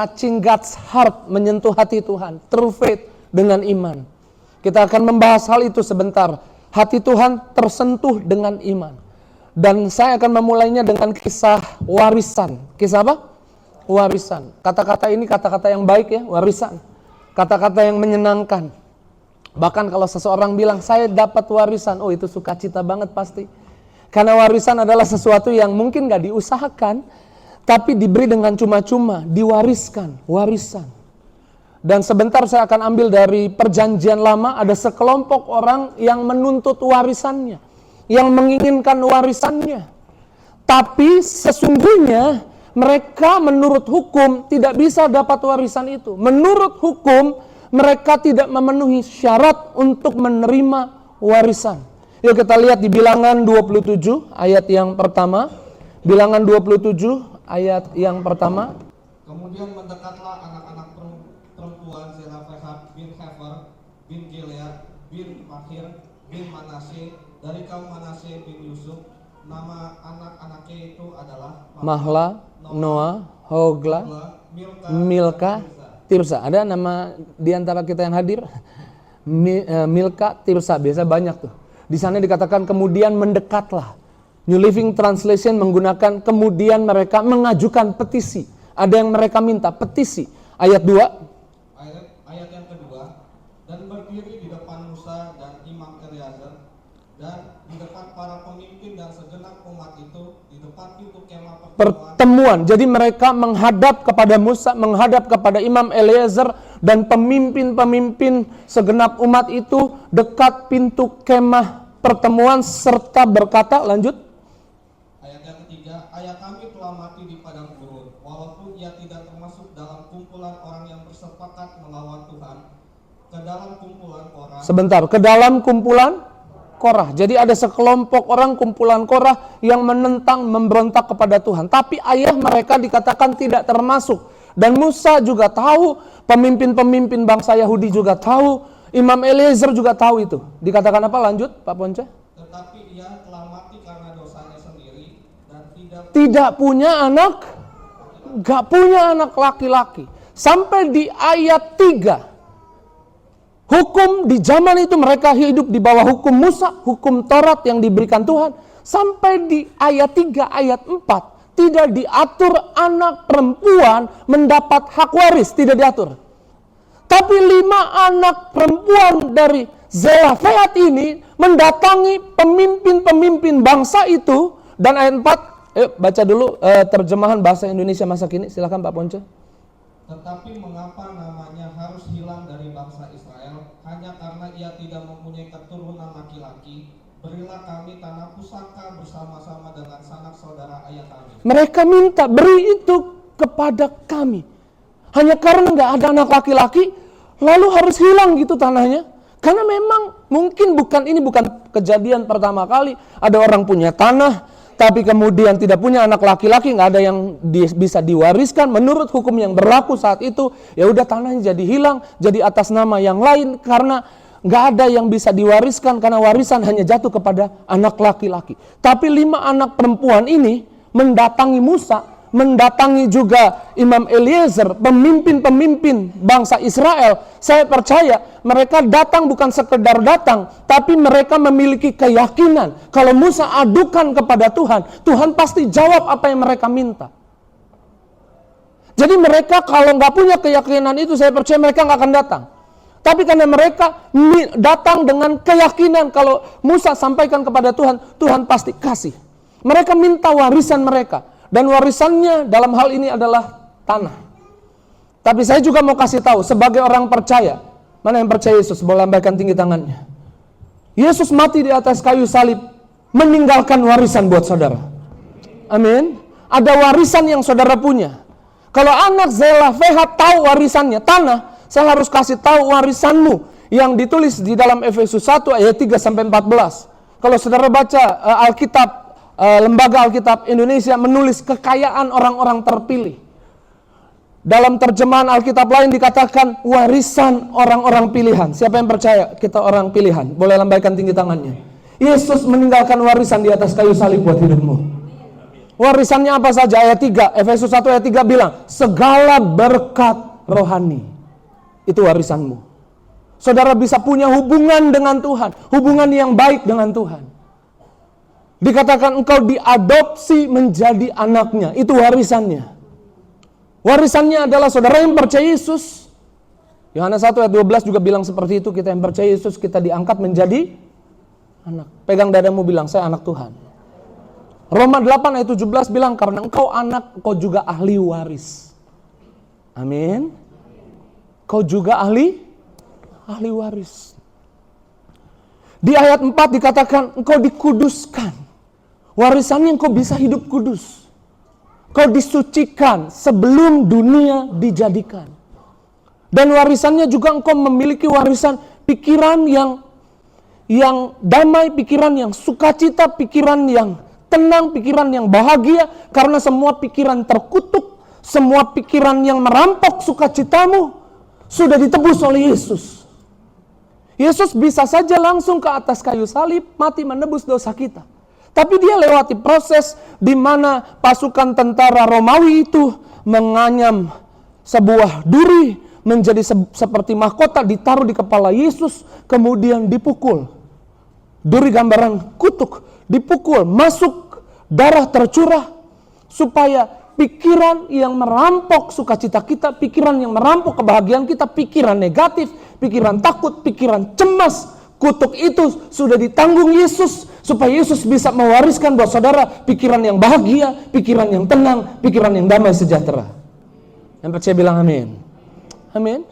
touching God's heart, menyentuh hati Tuhan, true faith dengan iman. Kita akan membahas hal itu sebentar. Hati Tuhan tersentuh dengan iman. Dan saya akan memulainya dengan kisah warisan. Kisah apa? Warisan. Kata-kata ini kata-kata yang baik ya, warisan. Kata-kata yang menyenangkan. Bahkan kalau seseorang bilang, saya dapat warisan, oh itu sukacita banget pasti. Karena warisan adalah sesuatu yang mungkin gak diusahakan, tapi diberi dengan cuma-cuma, diwariskan, warisan. Dan sebentar saya akan ambil dari perjanjian lama, ada sekelompok orang yang menuntut warisannya, yang menginginkan warisannya. Tapi sesungguhnya mereka menurut hukum tidak bisa dapat warisan itu. Menurut hukum mereka tidak memenuhi syarat untuk menerima warisan. Yuk kita lihat di Bilangan 27 ayat yang pertama. Bilangan 27 ayat yang pertama. Kemudian mendekatlah anak-anak perempuan Zelofehad bin Hefer bin Gilead bin Machir bin Manasye dari kaum Manasye bin Yusuf. Nama anak-anaknya itu adalah Mahla, Noah, Hogla, Milka, Tirsa. Ada nama di antara kita yang hadir? Milka, Tirsa, biasa banyak tuh. Di sana dikatakan kemudian mendekatlah. New Living Translation menggunakan kemudian mereka mengajukan petisi. Ada yang mereka minta petisi. Ayat 2. Ayat yang kedua. Dan berdiri di depan Musa dan Imam Eleazar dan di depan para pemimpin dan segenap umat itu di depan pintu kemah pertemuan. Jadi mereka menghadap kepada Musa, menghadap kepada Imam Eleazar dan pemimpin-pemimpin segenap umat itu dekat pintu kemah pertemuan serta berkata, lanjut. Ayat yang ketiga, ayah kami telah mati di padang gurun, walaupun ia tidak termasuk dalam kumpulan orang yang bersepakat melawan Tuhan, ke dalam kumpulan Korah. Sebentar, ke dalam kumpulan Korah. Jadi ada sekelompok orang kumpulan Korah yang menentang, memberontak kepada Tuhan. Tapi ayah mereka dikatakan tidak termasuk. Dan Musa juga tahu, pemimpin-pemimpin bangsa Yahudi juga tahu, Imam Eleazar juga tahu itu. Dikatakan apa? Lanjut, Pak Ponce. Tetapi ia telah mati karena dosanya sendiri dan tidak punya anak, gak punya anak laki-laki. Sampai di ayat 3. Hukum di zaman itu mereka hidup di bawah hukum Musa, hukum Taurat yang diberikan Tuhan. Sampai di ayat 3, ayat 4, tidak diatur anak perempuan mendapat hak waris, tidak diatur. Tapi 5 anak perempuan dari Zelofehad ini mendatangi pemimpin-pemimpin bangsa itu. Dan ayat 4, baca dulu terjemahan bahasa Indonesia masa kini, silakan Pak Ponce. Tetapi mengapa namanya harus hilang dari bangsa Israel? Hanya karena ia tidak mempunyai keturunan laki-laki. Berilah kami tanah pusaka bersama-sama dengan sanak saudara ayah kami. Mereka minta beri itu kepada kami. Hanya karena nggak ada anak laki-laki, lalu harus hilang gitu tanahnya. Karena memang mungkin ini bukan kejadian pertama kali. Ada orang punya tanah, tapi kemudian tidak punya anak laki-laki, nggak ada yang bisa diwariskan menurut hukum yang berlaku saat itu. Ya udah tanahnya jadi hilang, jadi atas nama yang lain karena nggak ada yang bisa diwariskan karena warisan hanya jatuh kepada anak laki-laki. Tapi 5 anak perempuan ini mendatangi Musa, mendatangi juga Imam Eleazar, pemimpin-pemimpin bangsa Israel. Saya percaya mereka datang bukan sekedar datang, tapi mereka memiliki keyakinan kalau Musa adukan kepada Tuhan, Tuhan pasti jawab apa yang mereka minta. Jadi mereka kalau nggak punya keyakinan itu, saya percaya mereka nggak akan datang. Tapi karena mereka datang dengan keyakinan kalau Musa sampaikan kepada Tuhan, Tuhan pasti kasih. Mereka minta warisan mereka. Dan warisannya dalam hal ini adalah tanah. Tapi saya juga mau kasih tahu, sebagai orang percaya, mana yang percaya Yesus? Boleh lambaikan tinggi tangannya. Yesus mati di atas kayu salib, meninggalkan warisan buat saudara. Amin. Ada warisan yang saudara punya. Kalau anak Zelofehad tahu warisannya, tanah, saya harus kasih tahu warisanmu yang ditulis di dalam Efesus 1 ayat 3-14. Kalau saudara baca Alkitab, Lembaga Alkitab Indonesia menulis kekayaan orang-orang terpilih. Dalam terjemahan Alkitab lain dikatakan warisan orang-orang pilihan. Siapa yang percaya kita orang pilihan? Boleh lambaikan tinggi tangannya. Yesus meninggalkan warisan di atas kayu salib buat hidupmu. Warisannya apa saja? Ayat 3, Efesus 1 ayat 3 bilang, segala berkat rohani. Itu warisanmu. Saudara bisa punya hubungan dengan Tuhan, hubungan yang baik dengan Tuhan. Dikatakan engkau diadopsi menjadi anaknya, itu warisannya. Warisannya adalah saudara yang percaya Yesus. Yohanes 1 ayat 12 juga bilang seperti itu, kita yang percaya Yesus, kita diangkat menjadi anak. Pegang dadamu bilang, saya anak Tuhan. Roma 8 ayat 17 bilang, karena engkau anak, engkau juga ahli waris. Amin. Kau juga ahli waris. Di ayat 4 dikatakan, engkau dikuduskan. Warisannya engkau bisa hidup kudus. Kau disucikan sebelum dunia dijadikan. Dan warisannya juga engkau memiliki warisan pikiran yang damai, pikiran yang sukacita, pikiran yang tenang, pikiran yang bahagia. Karena semua pikiran terkutuk, semua pikiran yang merampok sukacitamu sudah ditebus oleh Yesus. Yesus bisa saja langsung ke atas kayu salib, mati menebus dosa kita. Tapi dia lewati proses di mana pasukan tentara Romawi itu menganyam sebuah duri menjadi seperti mahkota, ditaruh di kepala Yesus, kemudian dipukul. Duri gambaran kutuk, dipukul, masuk, darah tercurah, supaya pikiran yang merampok sukacita kita, pikiran yang merampok kebahagiaan kita, pikiran negatif, pikiran takut, pikiran cemas, kutuk itu sudah ditanggung Yesus, supaya Yesus bisa mewariskan buat saudara pikiran yang bahagia, pikiran yang tenang, pikiran yang damai sejahtera. Yang percaya bilang amin. Amin.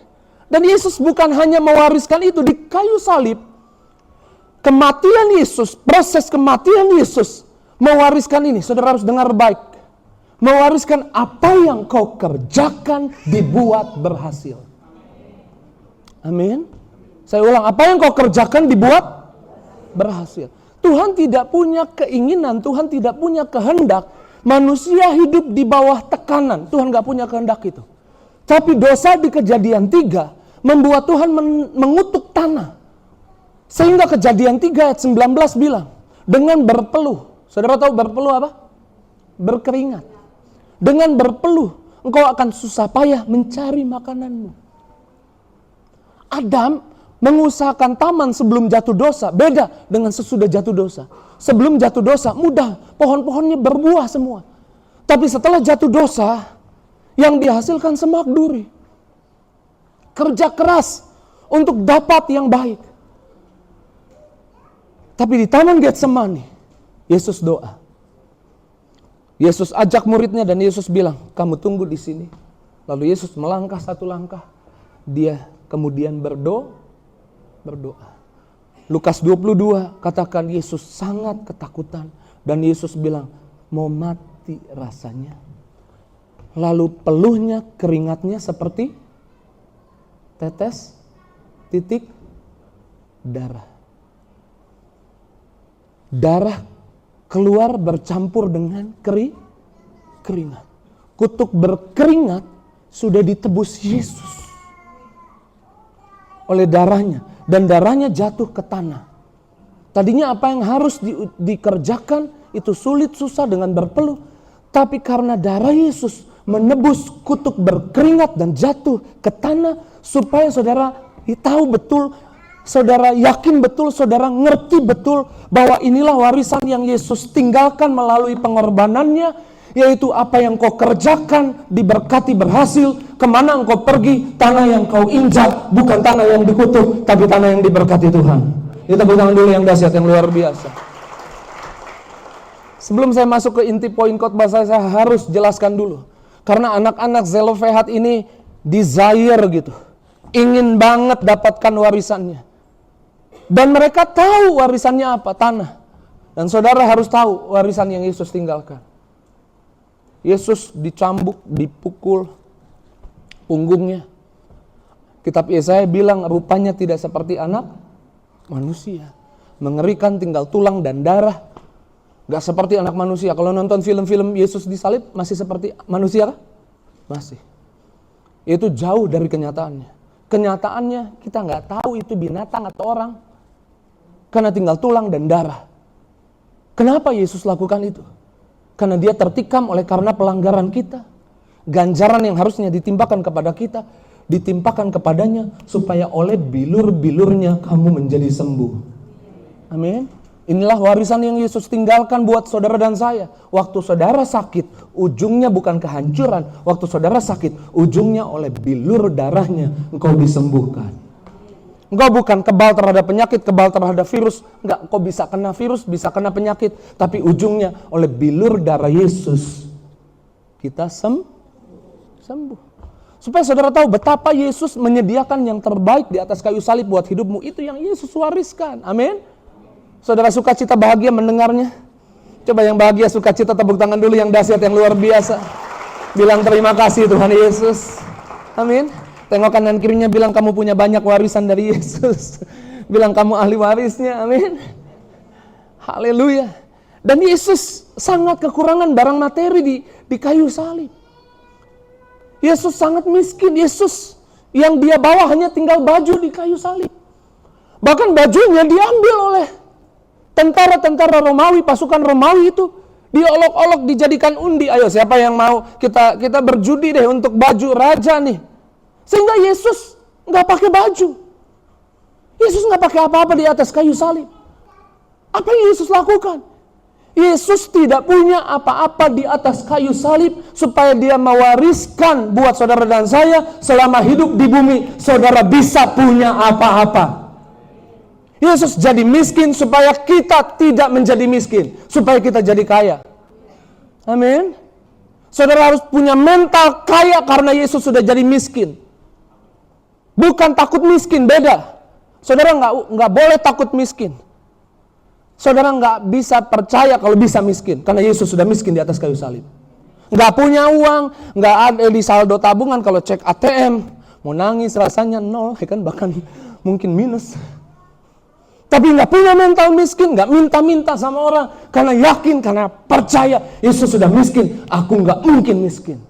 Dan Yesus bukan hanya mewariskan itu di kayu salib. Kematian Yesus, proses kematian Yesus mewariskan ini. Saudara harus dengar baik. Mewariskan apa yang kau kerjakan dibuat berhasil. Amin. Saya ulang, apa yang kau kerjakan dibuat berhasil. Tuhan tidak punya keinginan, Tuhan tidak punya kehendak manusia hidup di bawah tekanan. Tuhan gak punya kehendak itu. Tapi dosa di Kejadian 3 membuat Tuhan mengutuk tanah. Sehingga Kejadian 3 ayat 19 bilang, dengan berpeluh. Saudara tahu berpeluh apa? Berkeringat. Dengan berpeluh engkau akan susah payah mencari makananmu. Adam mengusahakan taman sebelum jatuh dosa beda dengan sesudah jatuh dosa. Sebelum jatuh dosa mudah, pohon-pohonnya berbuah semua. Tapi setelah jatuh dosa, yang dihasilkan semak duri. Kerja keras untuk dapat yang baik. Tapi di Taman Getsemani, Yesus doa. Yesus ajak muridnya dan Yesus bilang, kamu tunggu di sini. Lalu Yesus melangkah satu langkah. Dia kemudian berdoa. Lukas 22 katakan Yesus sangat ketakutan. Dan Yesus bilang, mau mati rasanya. Lalu peluhnya, keringatnya seperti tetes titik darah. Darah keluar bercampur dengan keringat. Kutuk berkeringat sudah ditebus Yesus oleh darahnya. Dan darahnya jatuh ke tanah. Tadinya apa yang harus dikerjakan itu sulit, susah dengan berpeluh. Tapi karena darah Yesus menebus kutuk berkeringat dan jatuh ke tanah. Supaya saudara tahu betul, saudara yakin betul, saudara ngerti betul bahwa inilah warisan yang Yesus tinggalkan melalui pengorbanannya, yaitu apa yang kau kerjakan diberkati berhasil, kemana engkau pergi, tanah yang kau injak bukan tanah yang dikutuk, tapi tanah yang diberkati Tuhan. Kita tepuk tangan dulu yang dahsyat, yang luar biasa. Sebelum saya masuk ke inti poin khotbah saya harus jelaskan dulu. Karena anak-anak Zelofehad ini desire gitu, ingin banget dapatkan warisannya. Dan mereka tahu warisannya apa, tanah. Dan saudara harus tahu warisan yang Yesus tinggalkan. Yesus dicambuk, dipukul punggungnya. Kitab Yesaya bilang rupanya tidak seperti anak manusia. Mengerikan, tinggal tulang dan darah. Gak seperti anak manusia. Kalau nonton film-film Yesus disalib masih seperti manusia kah? Masih. Itu jauh dari kenyataannya. Kenyataannya kita gak tahu itu binatang atau orang. Karena tinggal tulang dan darah. Kenapa Yesus lakukan itu? Karena dia tertikam oleh karena pelanggaran kita. Ganjaran yang harusnya ditimpakan kepada kita, ditimpakan kepadanya, supaya oleh bilur-bilurnya kamu menjadi sembuh. Amin. Inilah warisan yang Yesus tinggalkan buat saudara dan saya. Waktu saudara sakit, ujungnya bukan kehancuran. Waktu saudara sakit, ujungnya oleh bilur darahnya engkau disembuhkan. Engkau bukan kebal terhadap penyakit, kebal terhadap virus. Enggak, engkau bisa kena virus, bisa kena penyakit. Tapi ujungnya oleh bilur darah Yesus kita sembuh. Supaya saudara tahu betapa Yesus menyediakan yang terbaik di atas kayu salib buat hidupmu. Itu yang Yesus wariskan. Amin. Saudara sukacita bahagia mendengarnya? Coba yang bahagia sukacita tepuk tangan dulu yang dahsyat, yang luar biasa. Bilang terima kasih Tuhan Yesus. Amin. Tengok kanan kirinya, bilang kamu punya banyak warisan dari Yesus. Bilang kamu ahli warisnya. Amin. Haleluya. Dan Yesus sangat kekurangan barang materi di kayu salib. Yesus sangat miskin. Yesus yang dia bawa hanya tinggal baju di kayu salib. Bahkan bajunya diambil oleh tentara-tentara Romawi, pasukan Romawi itu. Diolok-olok, dijadikan undi. Ayo siapa yang mau kita berjudi deh untuk baju raja nih. Sehingga Yesus nggak pakai baju. Yesus nggak pakai apa-apa di atas kayu salib. Apa yang Yesus lakukan? Yesus tidak punya apa-apa di atas kayu salib supaya dia mewariskan buat saudara dan saya selama hidup di bumi. Saudara bisa punya apa-apa. Yesus jadi miskin supaya kita tidak menjadi miskin. Supaya kita jadi kaya. Amin. Saudara harus punya mental kaya karena Yesus sudah jadi miskin. Bukan takut miskin, beda. Saudara nggak boleh takut miskin. Saudara nggak bisa percaya kalau bisa miskin. Karena Yesus sudah miskin di atas kayu salib. Nggak punya uang, nggak ada di saldo tabungan. Kalau cek ATM, mau nangis rasanya nol, kan bahkan mungkin minus. Tapi nggak punya mental miskin, nggak minta-minta sama orang. Karena yakin, karena percaya Yesus sudah miskin, aku nggak mungkin miskin.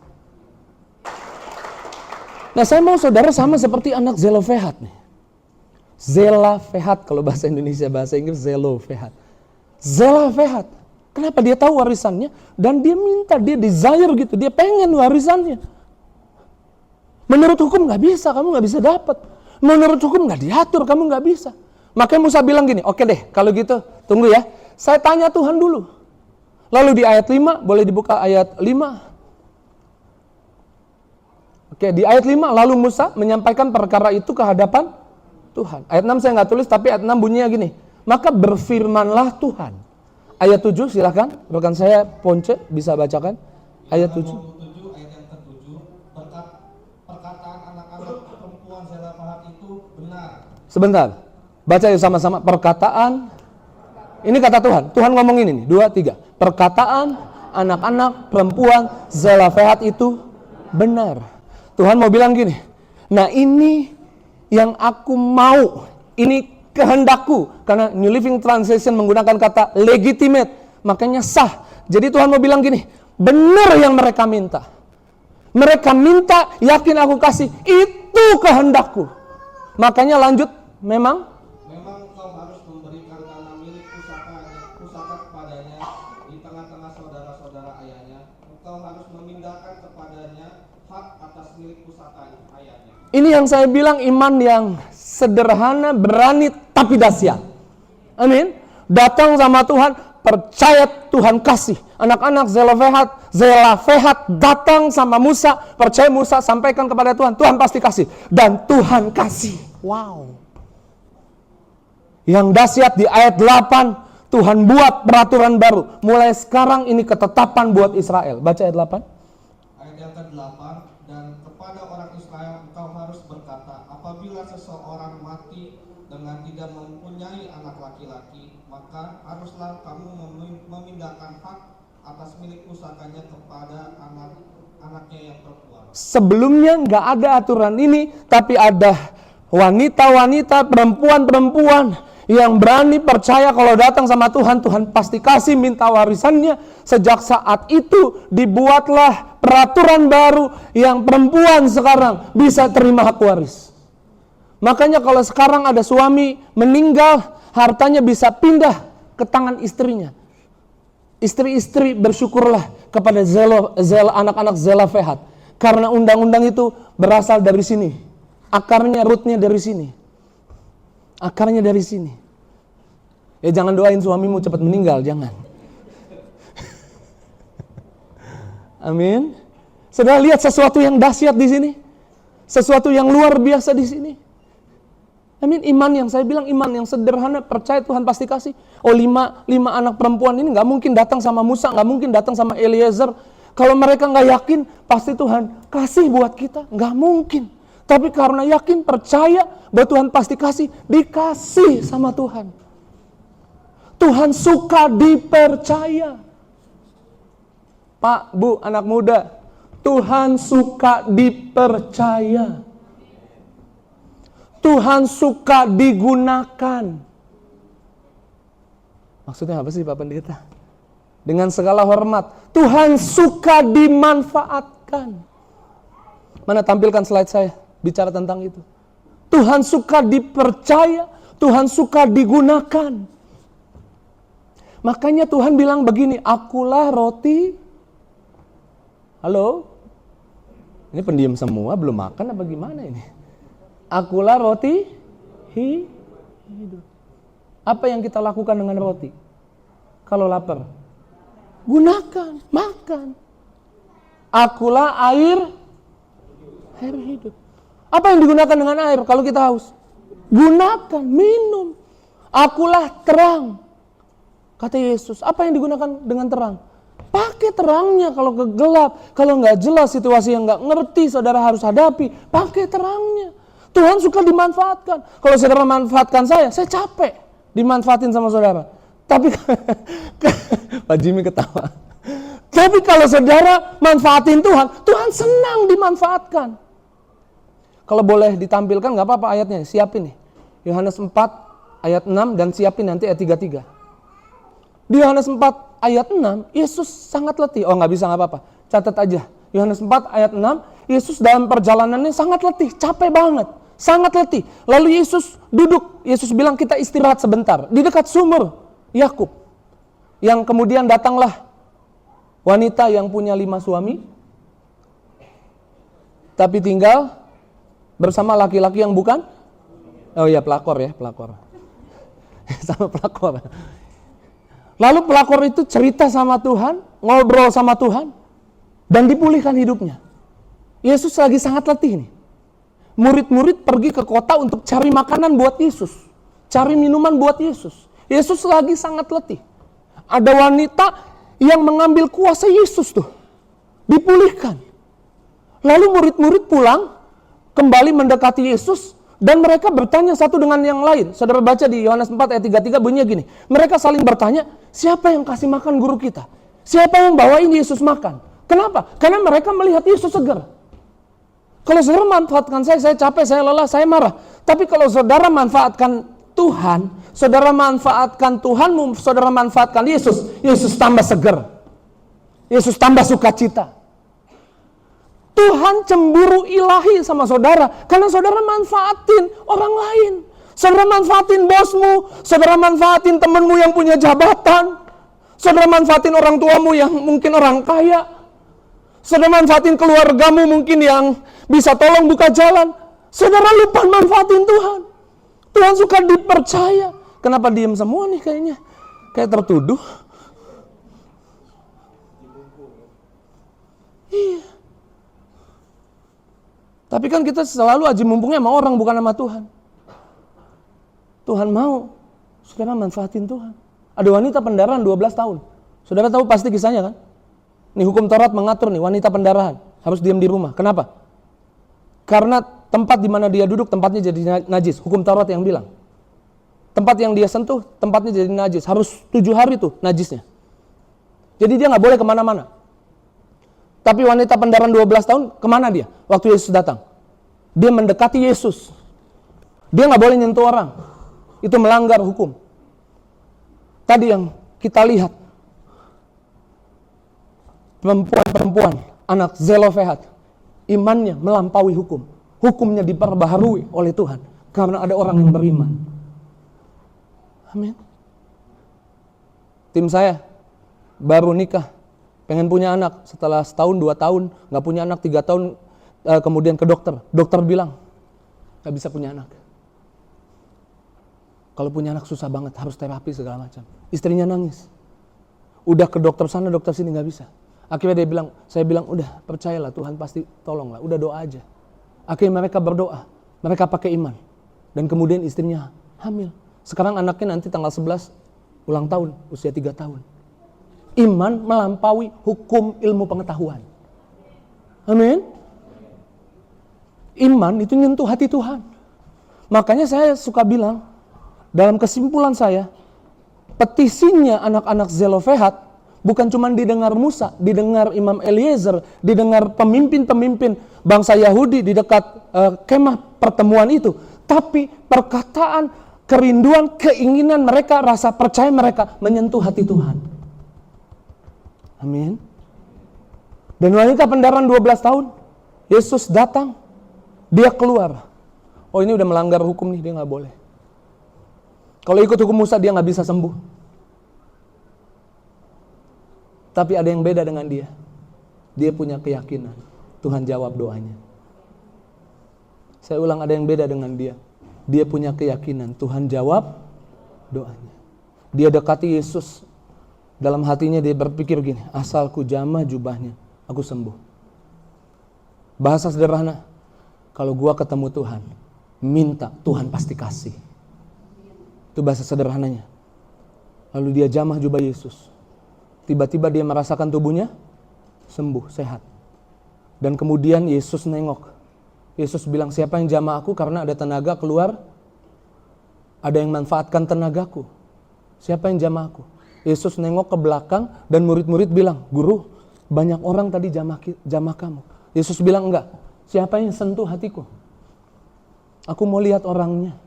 Nah saya mau saudara sama seperti anak Zelofehad nih. Zelofehad kalau bahasa Indonesia, bahasa Inggris Zelofehad. Zelofehad, kenapa dia tahu warisannya? Dan dia minta, dia desire gitu, dia pengen warisannya. Menurut hukum nggak bisa, kamu nggak bisa dapat. Menurut hukum nggak diatur, kamu nggak bisa. Makanya Musa bilang gini, oke deh kalau gitu tunggu ya, saya tanya Tuhan dulu. Lalu di ayat 5, boleh dibuka ayat 5. Oke, di ayat 5, lalu Musa menyampaikan perkara itu ke hadapan Tuhan. Ayat 6 saya nggak tulis, tapi ayat 6 bunyinya gini, maka berfirmanlah Tuhan. Ayat 7 silakan, rekan saya Ponce bisa bacakan. Ayat 7. Ayat yang ke-7, perkataan anak-anak perempuan Zelofehad itu benar. Sebentar. Baca yuk sama-sama, perkataan, ini kata Tuhan, Tuhan ngomongin ini, 2, 3. Perkataan anak-anak perempuan Zelofehad itu benar. Tuhan mau bilang gini, nah ini yang aku mau, ini kehendakku. Karena New Living Translation menggunakan kata legitimate, makanya sah. Jadi Tuhan mau bilang gini, benar yang mereka minta. Mereka minta, yakin aku kasih, itu kehendakku. Makanya lanjut, memang kau harus memberikan tanah milik pusaka kepadanya di tengah-tengah saudara-saudara ayahnya. Engkau harus memindahkan kepadanya hak atas milik pusaka ayahnya. Ini yang saya bilang iman yang sederhana, berani, tapi dahsyat. Amin. Datang sama Tuhan, percaya Tuhan kasih. Anak-anak Zelofehad datang sama Musa, percaya Musa, sampaikan kepada Tuhan. Tuhan pasti kasih. Dan Tuhan kasih. Wow. Yang dahsyat di ayat 8, Tuhan buat peraturan baru. Mulai sekarang ini ketetapan buat Israel. Baca ayat 8. Ayat yang ke-8, dan kepada orang Israel engkau harus berkata, apabila seseorang mati dengan tidak mempunyai anak laki-laki, maka haruslah kamu memindahkan hak atas milik pusakanya kepada anaknya yang perempuan. Sebelumnya nggak ada aturan ini, tapi ada wanita-wanita, perempuan-perempuan yang berani percaya kalau datang sama Tuhan, Tuhan pasti kasih, minta warisannya. Sejak saat itu dibuatlah peraturan baru yang perempuan sekarang bisa terima hak waris. Makanya kalau sekarang ada suami meninggal, hartanya bisa pindah ke tangan istrinya. Istri-istri bersyukurlah kepada anak-anak Zelofehad. Karena undang-undang itu berasal dari sini. Akarnya, rootnya dari sini. Akarnya dari sini. Ya jangan doain suamimu cepat meninggal, jangan. Amin. Saudara lihat sesuatu yang dahsyat di sini. Sesuatu yang luar biasa di sini. Amin. Iman yang saya bilang, iman yang sederhana, percaya Tuhan pasti kasih. Oh, lima anak perempuan ini nggak mungkin datang sama Musa, nggak mungkin datang sama Eliezer. Kalau mereka nggak yakin, pasti Tuhan kasih buat kita, nggak mungkin. Tapi karena yakin, percaya bahwa Tuhan pasti kasih, dikasih sama Tuhan. Tuhan suka dipercaya. Pak, Bu, anak muda, Tuhan suka dipercaya. Tuhan suka digunakan. Maksudnya apa sih Pak Pendeta? Dengan segala hormat, Tuhan suka dimanfaatkan. Mana tampilkan slide saya, bicara tentang itu. Tuhan suka dipercaya, Tuhan suka digunakan. Makanya Tuhan bilang begini, akulah roti. Halo? Ini pendiam semua, belum makan apa gimana ini? Akulah roti hidup. Apa yang kita lakukan dengan roti? Kalau lapar, gunakan, makan. Akulah air hidup. Apa yang digunakan dengan air kalau kita haus? Gunakan, minum. Akulah terang. Kata Yesus, apa yang digunakan dengan terang? Pakai terangnya kalau gelap. Kalau nggak jelas situasi yang nggak ngerti, saudara harus hadapi. Pakai terangnya. Tuhan suka dimanfaatkan. Kalau saudara manfaatkan saya capek dimanfaatin sama saudara. Tapi Pak Jimmy ketawa. Tapi kalau saudara manfaatin Tuhan, Tuhan senang dimanfaatkan. Kalau boleh ditampilkan nggak apa-apa ayatnya, siapin nih. Yohanes 4 ayat 6 dan siapin nanti ayat 33. Di Yohanes 4 ayat 6, Yesus sangat letih. Oh nggak bisa, nggak apa-apa, catat aja. Yohanes 4 ayat 6, Yesus dalam perjalanannya sangat letih, capek banget, sangat letih. Lalu Yesus duduk, Yesus bilang kita istirahat sebentar di dekat sumur Yakub. Yang kemudian datanglah wanita yang punya 5 suami, tapi tinggal bersama laki-laki yang bukan, oh iya pelakor ya, pelakor. Sama pelakor. Lalu pelakor itu cerita sama Tuhan, ngobrol sama Tuhan, dan dipulihkan hidupnya. Yesus lagi sangat letih nih. Murid-murid pergi ke kota untuk cari makanan buat Yesus, cari minuman buat Yesus. Yesus lagi sangat letih. Ada wanita yang mengambil kuasa Yesus tuh, dipulihkan. Lalu murid-murid pulang, kembali mendekati Yesus, dan mereka bertanya satu dengan yang lain. Saudara baca di Yohanes 4 ayat 33 bunyinya gini. Mereka saling bertanya, siapa yang kasih makan guru kita? Siapa yang bawain Yesus makan? Kenapa? Karena mereka melihat Yesus segar. Kalau saudara manfaatkan saya capek, saya lelah, saya marah. Tapi kalau saudara manfaatkan Tuhan, saudara manfaatkan Tuhanmu, saudara manfaatkan Yesus, Yesus tambah segar. Yesus tambah sukacita. Tuhan cemburu ilahi sama saudara karena saudara manfaatin orang lain. Saudara manfaatin bosmu, saudara manfaatin temanmu yang punya jabatan, saudara manfaatin orang tuamu yang mungkin orang kaya, saudara manfaatin keluargamu mungkin yang bisa tolong buka jalan. Saudara lupa manfaatin Tuhan. Tuhan suka dipercaya. Kenapa diem semua nih kayaknya? Kayak tertuduh. Iya. Tapi kan kita selalu aji mumpungnya sama orang, bukan sama Tuhan. Tuhan mau saudara manfaatin Tuhan. Ada wanita pendarahan 12 tahun. Saudara tahu pasti kisahnya kan? Nih hukum Taurat mengatur nih wanita pendarahan harus diam di rumah. Kenapa? Karena tempat di mana dia duduk tempatnya jadi najis. Hukum Taurat yang bilang. Tempat yang dia sentuh tempatnya jadi najis. Harus 7 hari tuh najisnya. Jadi dia nggak boleh kemana-mana. Tapi wanita pendarahan 12 tahun, kemana dia? Waktu Yesus datang. Dia mendekati Yesus. Dia nggak boleh nyentuh orang. Itu melanggar hukum. Tadi yang kita lihat. Perempuan-perempuan, anak Zelofehad. Imannya melampaui hukum. Hukumnya diperbaharui oleh Tuhan. Karena ada orang yang beriman. Amin. Tim saya, baru nikah, pengen punya anak, setelah setahun, 2 tahun, nggak punya anak, 3 tahun, kemudian ke dokter. Dokter bilang, nggak bisa punya anak. Kalau punya anak susah banget, harus terapi segala macam. Istrinya nangis. Udah ke dokter sana, dokter sini nggak bisa. Akhirnya saya bilang, udah percayalah Tuhan pasti tolonglah, udah doa aja. Akhirnya mereka berdoa, mereka pakai iman. Dan kemudian istrinya hamil. Sekarang anaknya nanti tanggal 11 ulang tahun, usia 3 tahun. Iman melampaui hukum ilmu pengetahuan. Amin. Iman itu nyentuh hati Tuhan. Makanya saya suka bilang, dalam kesimpulan saya, petisinya anak-anak Zelofehad bukan cuma didengar Musa, didengar Imam Eliezer, didengar pemimpin-pemimpin bangsa Yahudi di dekat kemah pertemuan itu, tapi perkataan, kerinduan, keinginan mereka, rasa percaya mereka menyentuh hati Tuhan. Amin. Dan wanita pendaran 12 tahun, Yesus datang, dia keluar. Oh, ini udah melanggar hukum nih, dia nggak boleh. Kalau ikut hukum Musa dia nggak bisa sembuh. Tapi ada yang beda dengan dia. Dia punya keyakinan. Tuhan jawab doanya. Saya ulang, ada yang beda dengan dia. Dia punya keyakinan. Tuhan jawab doanya. Dia dekati Yesus. Dalam hatinya dia berpikir gini, asal ku jamah jubahnya, aku sembuh. Bahasa sederhana, kalau gua ketemu Tuhan, minta, Tuhan pasti kasih. Itu bahasa sederhananya. Lalu dia jamah jubah Yesus. Tiba-tiba dia merasakan tubuhnya sembuh, sehat. Dan kemudian Yesus nengok. Yesus bilang, siapa yang jamah aku karena ada tenaga keluar? Ada yang manfaatkan tenagaku. Siapa yang jamah aku? Yesus nengok ke belakang dan murid-murid bilang, guru, banyak orang tadi jamah kamu. Yesus bilang, enggak. Siapa yang sentuh hatiku? Aku mau lihat orangnya.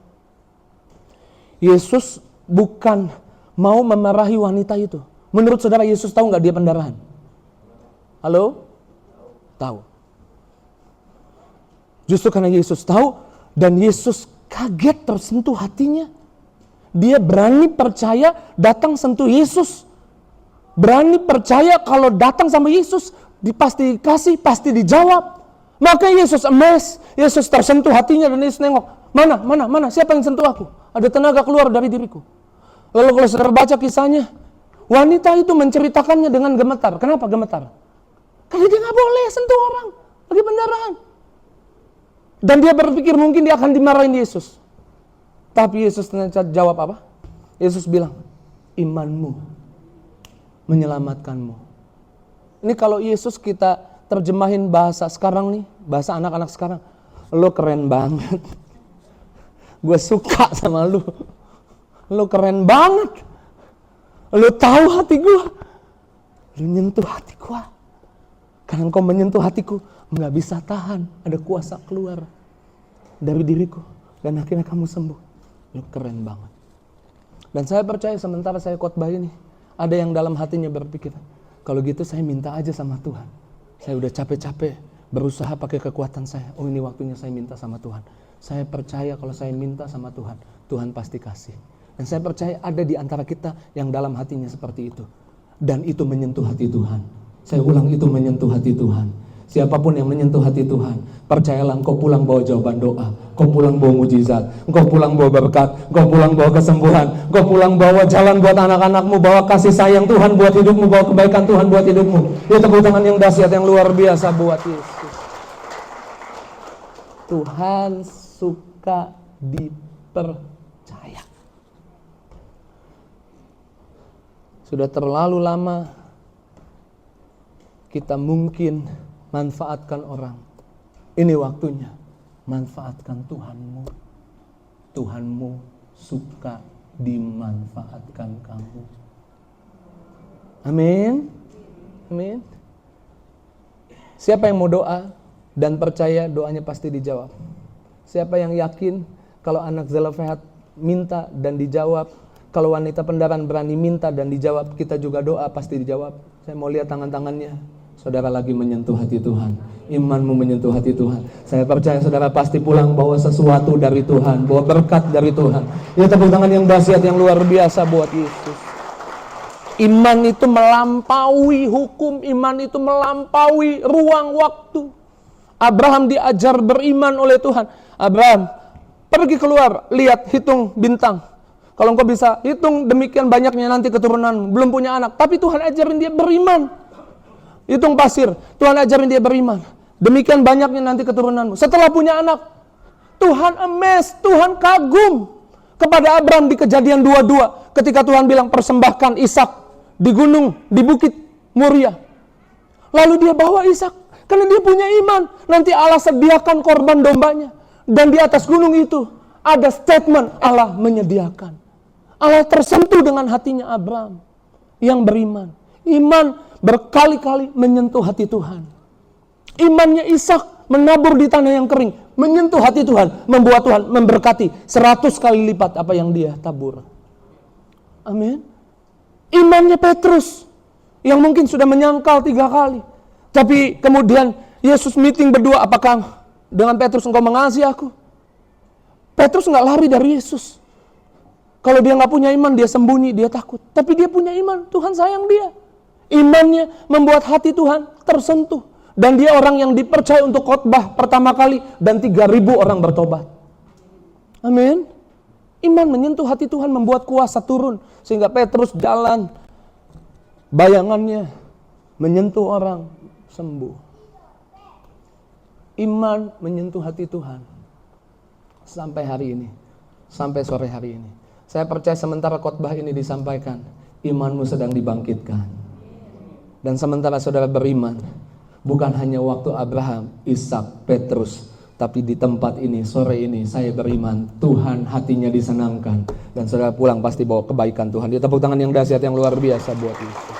Yesus bukan mau memarahi wanita itu. Menurut saudara, Yesus tahu nggak dia pendarahan? Halo? Tahu. Justru karena Yesus tahu dan Yesus kaget tersentuh hatinya. Dia berani percaya datang sentuh Yesus. Berani percaya kalau datang sama Yesus pasti dikasih, pasti dijawab. Maka Yesus amazed, Yesus tersentuh hatinya dan Yesus nengok. Mana, siapa yang sentuh aku? Ada tenaga keluar dari diriku. Lalu kalau saudara baca kisahnya, wanita itu menceritakannya dengan gemetar. Kenapa gemetar? Karena dia gak boleh sentuh orang, lagi pendarahan. Dan dia berpikir mungkin dia akan dimarahin Yesus. Tapi Yesus ternyata jawab apa? Yesus bilang, imanmu menyelamatkanmu. Ini kalau Yesus kita terjemahin bahasa sekarang nih, bahasa anak-anak sekarang. Lo keren banget. Gue suka sama lu. Lu keren banget. Lu tahu hati gue. Lu nyentuh hati gue. Karena engkau menyentuh hatiku, nggak bisa tahan. Ada kuasa keluar dari diriku. Dan akhirnya kamu sembuh. Lu keren banget. Dan saya percaya sementara saya khotbah ini, ada yang dalam hatinya berpikir, kalau gitu saya minta aja sama Tuhan. Saya udah capek-capek berusaha pakai kekuatan saya. Oh, ini waktunya saya minta sama Tuhan. Saya percaya kalau saya minta sama Tuhan, Tuhan pasti kasih. Dan saya percaya ada di antara kita yang dalam hatinya seperti itu. Dan itu menyentuh hati Tuhan. Saya ulang, itu menyentuh hati Tuhan. Siapapun yang menyentuh hati Tuhan, percayalah engkau pulang bawa jawaban doa, engkau pulang bawa mujizat, engkau pulang bawa berkat, engkau pulang bawa kesembuhan, engkau pulang bawa jalan buat anak-anakmu, bawa kasih sayang Tuhan buat hidupmu, bawa kebaikan Tuhan buat hidupmu. Ya, tepuk tangan yang dahsyat, yang luar biasa buat Yesus. Tuhan suka dipercaya. Sudah terlalu lama kita mungkin manfaatkan orang. Ini waktunya manfaatkan Tuhanmu. Tuhanmu suka dimanfaatkan kamu. Amin. Amin. Siapa yang mau doa dan percaya doanya pasti dijawab? Siapa yang yakin kalau anak Zelofehad minta dan dijawab? Kalau wanita pendaran berani minta dan dijawab, kita juga doa pasti dijawab. Saya mau lihat tangan-tangannya. Saudara lagi menyentuh hati Tuhan. Imanmu menyentuh hati Tuhan. Saya percaya saudara pasti pulang bawa sesuatu dari Tuhan, bawa berkat dari Tuhan. Ya, tepuk tangan yang dahsyat, yang luar biasa buat Yesus. Iman itu melampaui hukum, iman itu melampaui ruang waktu. Abraham diajar beriman oleh Tuhan. Abraham, pergi keluar, lihat, hitung bintang. Kalau engkau bisa hitung demikian banyaknya nanti keturunan, belum punya anak. Tapi Tuhan ajarin dia beriman. Hitung pasir, Tuhan ajarin dia beriman. Demikian banyaknya nanti keturunanmu. Setelah punya anak, Tuhan amazed, Tuhan kagum kepada Abraham di Kejadian 22. Ketika Tuhan bilang persembahkan Ishak di gunung, di bukit Moria. Lalu dia bawa Ishak, karena dia punya iman. Nanti Allah sediakan korban dombanya. Dan di atas gunung itu ada statement Allah menyediakan. Allah tersentuh dengan hatinya Abraham yang beriman. Iman berkali-kali menyentuh hati Tuhan. Imannya Ishak menabur di tanah yang kering, menyentuh hati Tuhan, membuat Tuhan memberkati 100 kali lipat apa yang dia tabur. Amin. Imannya Petrus yang mungkin sudah menyangkal 3 kali. Tapi kemudian Yesus meeting berdua, apakah dengan Petrus engkau mengasihi aku? Petrus gak lari dari Yesus. Kalau dia gak punya iman, dia sembunyi, dia takut. Tapi dia punya iman, Tuhan sayang dia. Imannya membuat hati Tuhan tersentuh. Dan dia orang yang dipercaya untuk khotbah pertama kali. Dan 3.000 orang bertobat. Amin. Iman menyentuh hati Tuhan membuat kuasa turun. Sehingga Petrus jalan. Bayangannya menyentuh orang, sembuh. Iman menyentuh hati Tuhan. Sampai hari ini. Sampai sore hari ini. Saya percaya sementara khotbah ini disampaikan, imanmu sedang dibangkitkan. Dan sementara saudara beriman, bukan hanya waktu Abraham, Ishak, Petrus, tapi di tempat ini, sore ini, saya beriman, Tuhan hatinya disenangkan. Dan saudara pulang pasti bawa kebaikan Tuhan. Dia tepuk tangan yang dahsyat, yang luar biasa buat Yesus.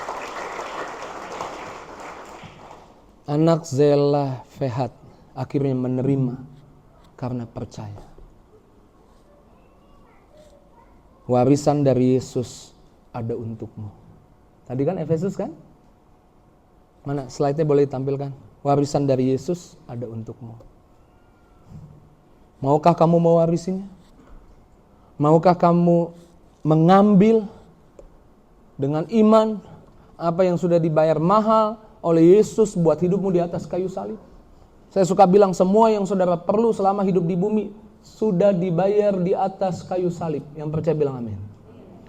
Anak Zela Fehat akhirnya menerima karena percaya. Warisan dari Yesus ada untukmu. Tadi kan Efesus kan? Mana slide-nya boleh ditampilkan? Warisan dari Yesus ada untukmu. Maukah kamu mewarisinya? Maukah kamu mengambil dengan iman apa yang sudah dibayar mahal oleh Yesus buat hidupmu di atas kayu salib? Saya suka bilang semua yang saudara perlu selama hidup di bumi sudah dibayar di atas kayu salib. Yang percaya bilang amin.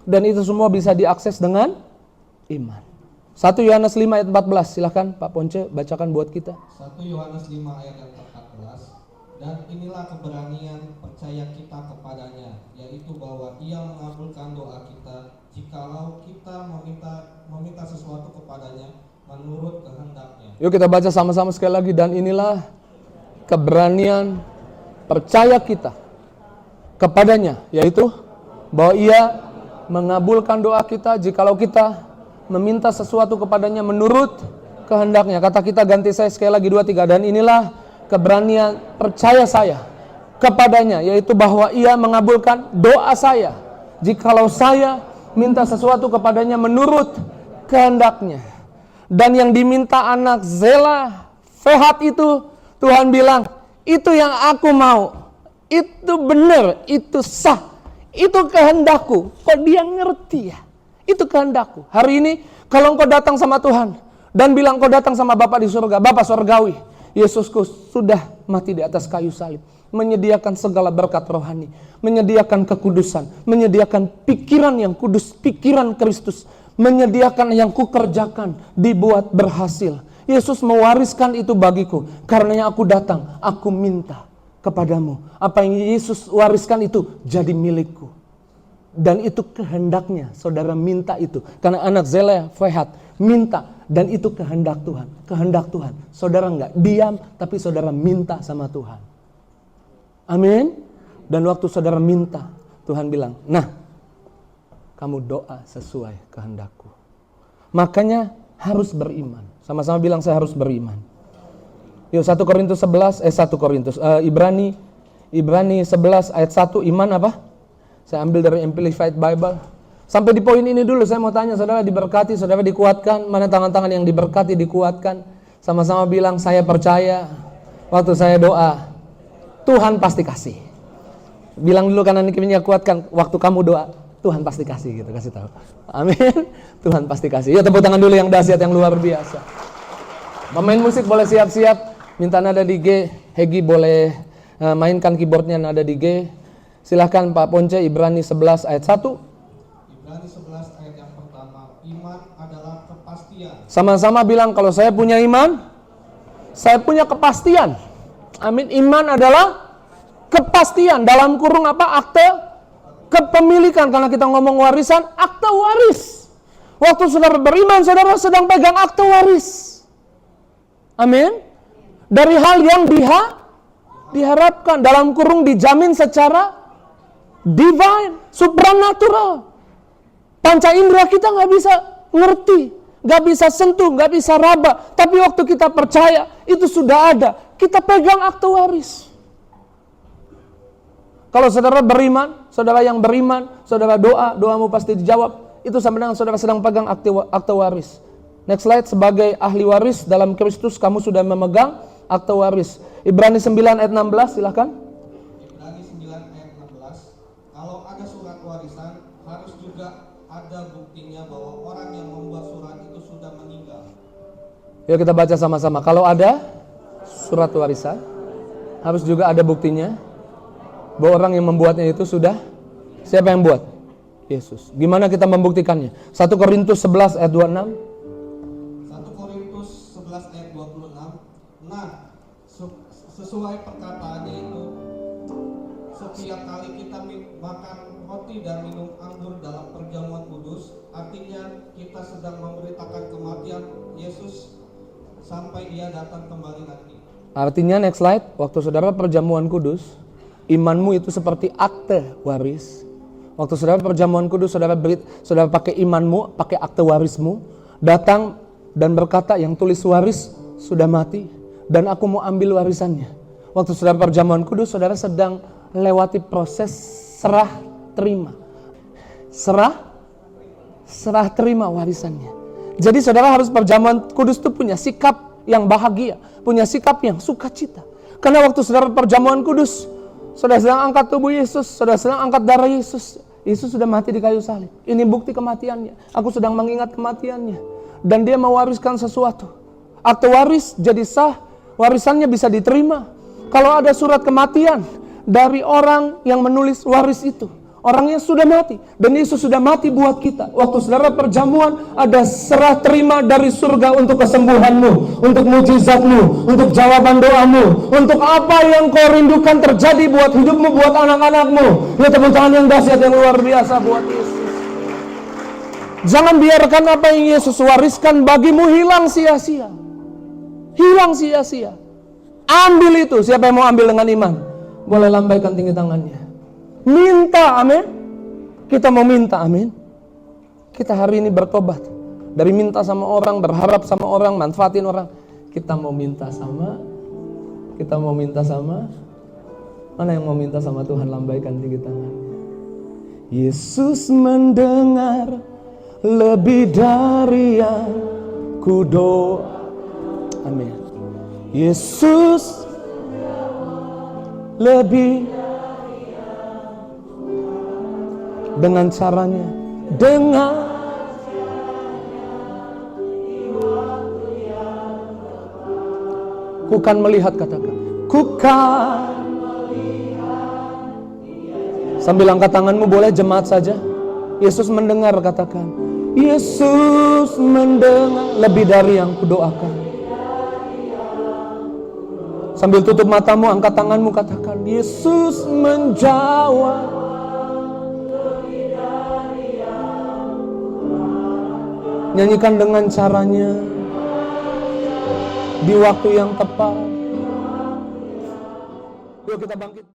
Dan itu semua bisa diakses dengan iman. 1 Yohanes 5 ayat 14, silahkan Pak Ponce bacakan buat kita. 1 Yohanes 5 ayat yang ke-14. Dan inilah keberanian percaya kita kepadanya, yaitu bahwa Ia mengabulkan doa kita jikalau kita meminta sesuatu kepadanya menurut kehendaknya. Yuk kita baca sama-sama sekali lagi. Dan inilah keberanian percaya kita kepadanya, yaitu bahwa Ia mengabulkan doa kita jikalau kita meminta sesuatu kepadanya menurut kehendaknya. Kata kita ganti saya sekali lagi 2, 3. Dan inilah keberanian percaya saya kepadanya, yaitu bahwa Ia mengabulkan doa saya jikalau saya minta sesuatu kepadanya menurut kehendaknya. Dan yang diminta anak Zela Fehat itu, Tuhan bilang, itu yang aku mau, itu benar, itu sah, itu kehendakku. Kok dia ngerti ya? Itu kehendakku. Hari ini kalau engkau datang sama Tuhan dan bilang kau datang sama Bapa di surga, Bapa surgawi, Yesusku sudah mati di atas kayu salib, menyediakan segala berkat rohani, menyediakan kekudusan, menyediakan pikiran yang kudus, pikiran Kristus, menyediakan yang kukerjakan dibuat berhasil. Yesus mewariskan itu bagiku. Karenanya aku datang, aku minta kepadamu. Apa yang Yesus wariskan itu jadi milikku. Dan itu kehendaknya, saudara minta itu. Karena anak Zela Fehat minta. Dan itu kehendak Tuhan. Kehendak Tuhan. Saudara enggak diam, tapi saudara minta sama Tuhan. Amin. Dan waktu saudara minta, Tuhan bilang, nah, kamu doa sesuai kehendakku. Makanya harus beriman. Sama-sama bilang saya harus beriman. Yuk 1 Korintus 11, Ibrani 11 ayat 1, iman apa? Saya ambil dari Amplified Bible. Sampai di poin ini dulu saya mau tanya, saudara diberkati, saudara dikuatkan. Mana tangan-tangan yang diberkati, dikuatkan. Sama-sama bilang saya percaya waktu saya doa, Tuhan pasti kasih. Bilang dulu kanan kirinya kuatkan waktu kamu doa, Tuhan pasti kasih gitu, kasih tahu. Amin. Tuhan pasti kasih. Ya tepuk tangan dulu yang dahsyat, yang luar biasa. Pemain musik boleh siap-siap. Minta nada di G. Hegi boleh mainkan keyboardnya nada di G. Silahkan Pak Ponce, Ibrani 11 ayat 1. Ibrani 11 ayat yang pertama, iman adalah kepastian. Sama-sama bilang, kalau saya punya iman, saya punya kepastian. Amin. Iman adalah kepastian. Dalam kurung apa? Akte kepemilikan. Karena kita ngomong warisan, akte waris. Waktu saudara beriman, saudara sedang pegang akte waris. Amin. Dari hal yang diharapkan. Dalam kurung dijamin secara divine, supranatural. Panca indera kita nggak bisa ngerti, nggak bisa sentuh, nggak bisa raba. Tapi waktu kita percaya, itu sudah ada. Kita pegang akte waris. Kalau saudara beriman, saudara yang beriman, saudara doamu pasti dijawab. Itu sama dengan saudara sedang pegang akte waris. Next slide, sebagai ahli waris dalam Kristus, kamu sudah memegang akte waris. Ibrani 9 ayat 16, silakan. Ibrani 9 ayat 16, kalau ada surat warisan, harus juga ada buktinya bahwa orang yang membuat surat itu sudah meninggal. Yuk kita baca sama-sama. Kalau ada surat warisan, harus juga ada buktinya bahwa orang yang membuatnya itu sudah, siapa yang buat? Yesus. Gimana kita membuktikannya? 1 Korintus 11 ayat 26. 1 Korintus 11 ayat 26. Nah, sesuai perkataannya itu, setiap kali kita makan roti dan minum anggur dalam perjamuan kudus, artinya kita sedang memberitakan kematian Yesus sampai Dia datang kembali nanti. Artinya, next slide, waktu saudara perjamuan kudus, imanmu itu seperti akte waris. Waktu saudara perjamuan kudus, saudara pakai imanmu, pakai akte warismu, datang dan berkata, yang tulis waris sudah mati, dan aku mau ambil warisannya. Waktu saudara perjamuan kudus, saudara sedang lewati proses serah terima. Serah terima warisannya. Jadi saudara harus perjamuan kudus itu punya sikap yang bahagia, punya sikap yang sukacita. Karena waktu saudara perjamuan kudus, saudara sedang angkat tubuh Yesus, saudara sedang angkat darah Yesus. Yesus sudah mati di kayu salib. Ini bukti kematiannya. Aku sedang mengingat kematiannya. Dan Dia mewariskan sesuatu. Akte waris jadi sah, warisannya bisa diterima. Kalau ada surat kematian dari orang yang menulis waris itu, orangnya sudah mati, dan Yesus sudah mati buat kita. Waktu saudara perjamuan, ada serah terima dari surga untuk kesembuhanmu, untuk mujizatmu, untuk jawaban doamu, untuk apa yang kau rindukan terjadi buat hidupmu, buat anak-anakmu. Ya, tepuk tangan yang dahsyat, yang luar biasa buat Yesus. Jangan biarkan apa yang Yesus wariskan bagimu hilang sia-sia. Hilang sia-sia. Ambil itu. Siapa yang mau ambil dengan iman? Boleh lambaikan tinggi tangannya. Minta, amin. Kita mau minta, amin. Kita hari ini bertobat. Dari minta sama orang, berharap sama orang, manfaatin orang. Kita mau minta sama. Mana yang mau minta sama Tuhan? Lambaikan tinggi tangannya. Yesus mendengar lebih dari yang kudoa. Amin. Yesus lebih dengan caranya, ku kan melihat, katakan, ku kan sambil angkat tanganmu, boleh jemaat saja. Yesus mendengar, katakan, Yesus mendengar lebih dari yang kudoakan. Sambil tutup matamu, angkat tanganmu, katakan, Yesus menjawab. Nyanyikan dengan caranya, di waktu yang tepat. Yuk kita bangkit.